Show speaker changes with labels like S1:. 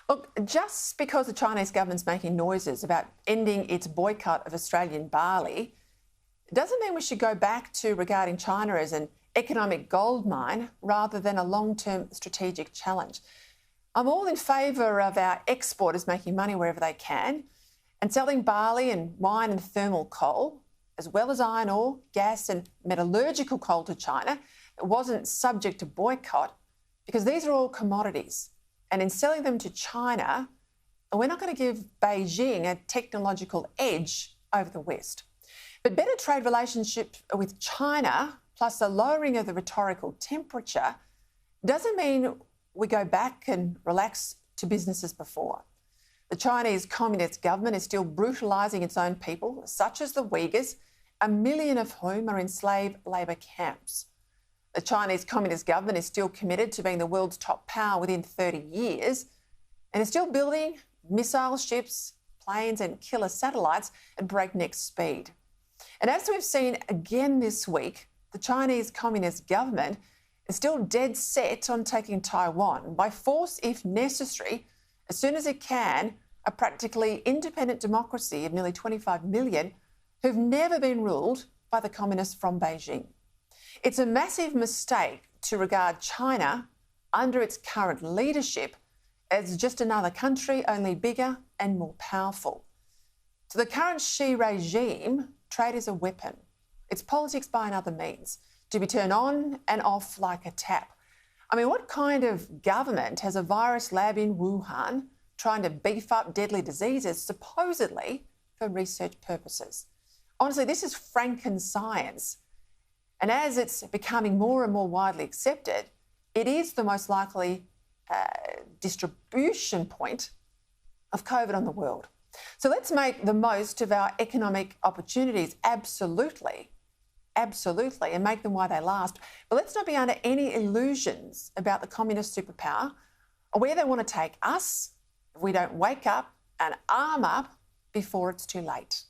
S1: Look, just because the Chinese government's making noises about ending its boycott of Australian barley doesn't mean we should go back to regarding China as an economic goldmine rather than a long-term strategic challenge. I'm all in favour of our exporters making money wherever they can and selling barley and wine and thermal coal, as well as iron ore, gas and metallurgical coal to China that wasn't subject to boycott, because these are all commodities. And in selling them to China, we're not going to give Beijing a technological edge over the West. But better trade relationships with China, plus the lowering of the rhetorical temperature, doesn't mean we go back and relax to business as before. The Chinese Communist government is still brutalising its own people, such as the Uyghurs, 1 million of whom are in slave labour camps. The Chinese Communist government is still committed to being the world's top power within 30 years and is still building missile ships, planes and killer satellites at breakneck speed. And as we've seen again this week, the Chinese Communist government is still dead set on taking Taiwan by force if necessary, as soon as it can, a practically independent democracy of nearly 25 million who've never been ruled by the communists from Beijing. It's a massive mistake to regard China, under its current leadership, as just another country, only bigger and more powerful. To the current Xi regime, trade is a weapon. It's politics by another means, to be turned on and off like a tap. I mean, what kind of government has a virus lab in Wuhan trying to beef up deadly diseases, supposedly for research purposes? Honestly, this is Franken-science. And as it's becoming more and more widely accepted, it is the most likely distribution point of COVID on the world. So let's make the most of our economic opportunities, absolutely, and make them while they last. But let's not be under any illusions about the communist superpower or where they want to take us if we don't wake up and arm up before it's too late.